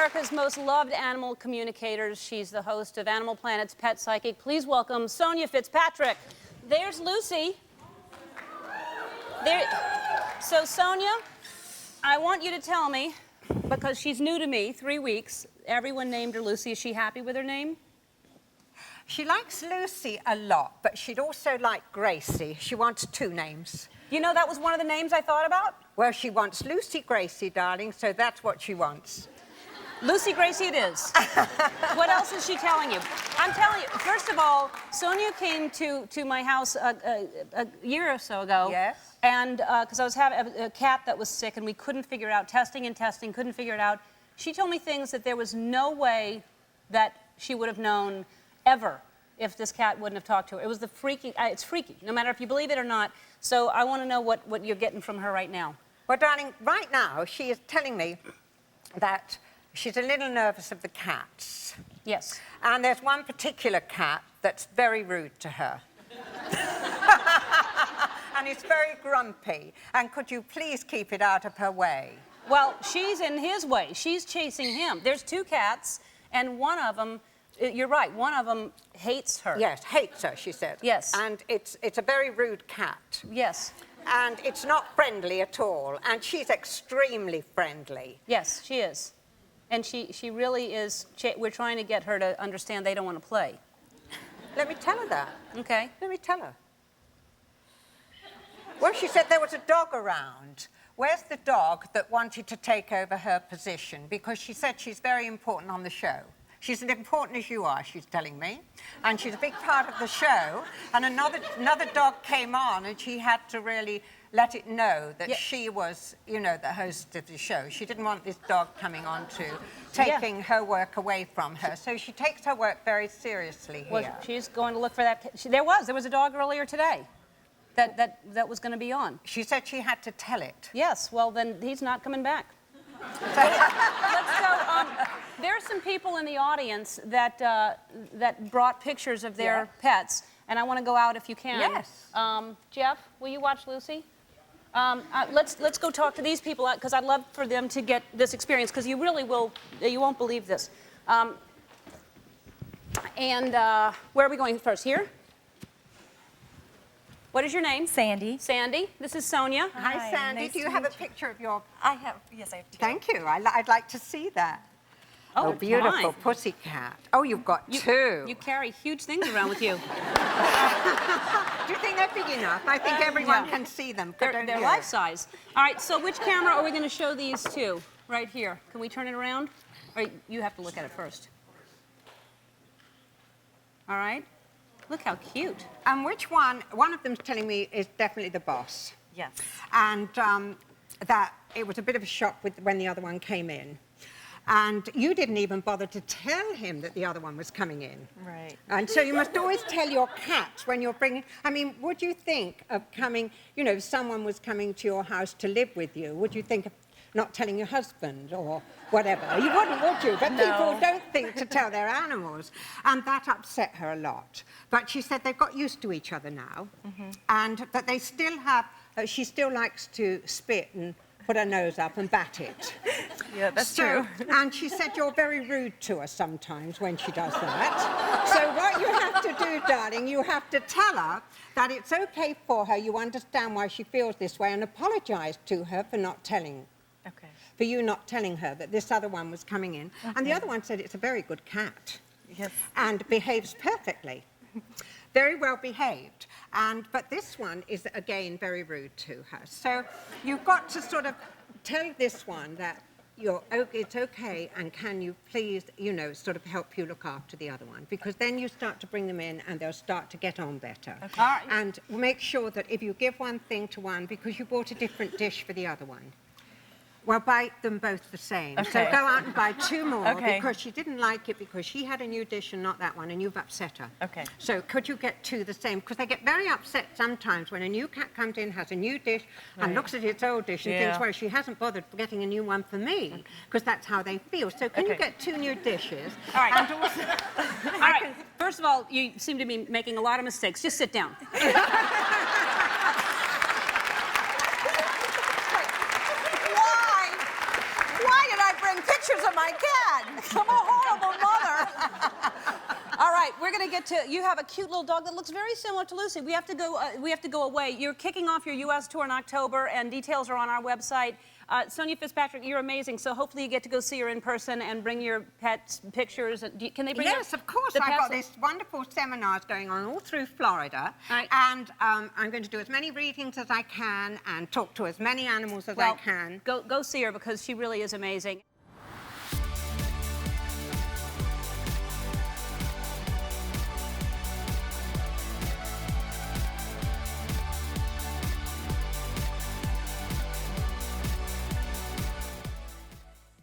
America's most loved animal communicators. She's the host of Animal Planet's Pet Psychic. Please welcome Sonya Fitzpatrick. There's Lucy. So, Sonya, I want you to tell me, because she's new to me, 3 weeks, everyone named her Lucy. Is she happy with her name? She likes Lucy a lot, but she'd also like Gracie. She wants 2 names. You know, that was one of the names I thought about. Well, she wants Lucy Gracie, darling, so that's what she wants. Lucy Gracie it is. What else is she telling you? I'm telling you, first of all, Sonya came to my house a year or so ago. Yes. And because I was having a cat that was sick and we couldn't figure it out, testing and testing, couldn't figure it out. She told me things that there was no way that she would have known ever if this cat wouldn't have talked to her. It was the freaky, it's freaky, no matter if you believe it or not. So I want to know what you're getting from her right now. Well, darling, right now she is telling me that she's a little nervous of the cats. Yes. And there's one particular cat that's very rude to her. And it's very grumpy. And could you please keep it out of her way? Well, she's in his way. She's chasing him. There's 2 cats, and one of them, you're right, one of them hates her. Yes, hates her, she said. Yes. And it's a very rude cat. Yes. And it's not friendly at all. And she's extremely friendly. Yes, she is. And she really is, we're trying to get her to understand they don't want to play. Let me tell her that. Okay. Let me tell her. Well, she said there was a dog around. Where's the dog that wanted to take over her position? Because she said she's very important on the show. She's as important as you are, she's telling me. And she's a big part of the show. And another dog came on and she had to really let it know that she was, you know, the host of the show. She didn't want this dog coming on to taking her work away from her. So she takes her work very seriously here. Well, she's going to look for that. There was a dog earlier today that was going to be on. She said she had to tell it. Yes, well, then he's not coming back. Let's go. There are some people in the audience that brought pictures of their pets, and I want to go out if you can. Yes. Jeff, will you watch Lucy? Let's go talk to these people because I'd love for them to get this experience because you really will. You won't believe this. Where are we going first? Here. What is your name? Sandy. Sandy. This is Sonya. Hi, Sandy. Nice Do you to have a meet you. picture of your... I have, yes, I have 2. Thank you. I'd like to see that. Oh, beautiful fine. pussycat. Oh, you've got 2. You carry huge things around with you. Do you think they're big enough? I think everyone can see them. They're life size. All right, so which camera are we going to show these to? Right here. Can we turn it around? Or you have to look at it first. All right. Look how cute. And which one of them's telling me is definitely the boss. Yes. And that it was a bit of a shock when the other one came in. And you didn't even bother to tell him that the other one was coming in. Right. And so you must always tell your cats when you're bringing... I mean, would you think of coming... You know, if someone was coming to your house to live with you, would you think of not telling your husband or whatever? You wouldn't, would you? But people don't think to tell their animals. And that upset her a lot. But she said they've got used to each other now. And that they still have... she still likes to spit and put her nose up and bat it. Yeah, that's true. And she said you're very rude to her sometimes when she does that. So what you have to do, darling, you have to tell her that it's okay for her, you understand why she feels this way, and apologise to her for not telling. Okay. For you not telling her that this other one was coming in. Okay. And the other one said it's a very good cat. Yes. And behaves perfectly. Very well behaved. But this one is, again, very rude to her. So you've got to sort of tell this one that it's okay, and can you please, you know, sort of help you look after the other one? Because then you start to bring them in and they'll start to get on better. Okay. All right. And make sure that if you give one thing to one, because you bought a different dish for the other one, well, buy them both the same. Okay. So go out and buy 2 more Okay. because she didn't like it because she had a new dish and not that one, and you've upset her. Okay. So could you get 2 the same? Because they get very upset sometimes when a new cat comes in, has a new dish, and looks at its old dish and thinks, well, she hasn't bothered getting a new one for me, because that's how they feel. So can you get 2 new dishes? All right. And also, All right. First of all, you seem to be making a lot of mistakes. Just sit down. Why did I can't bring pictures of my cat. I'm a horrible mother. All right, we're going to get to, you have a cute little dog that looks very similar to Lucy. We have to go away. You're kicking off your U.S. tour in October, and details are on our website. Sonya Fitzpatrick, you're amazing, so hopefully you get to go see her in person and bring your pets pictures. Can they bring Yes, of course. I've got these wonderful seminars going on all through Florida. Right. And I'm going to do as many readings as I can and talk to as many animals as I can. Go see her because she really is amazing.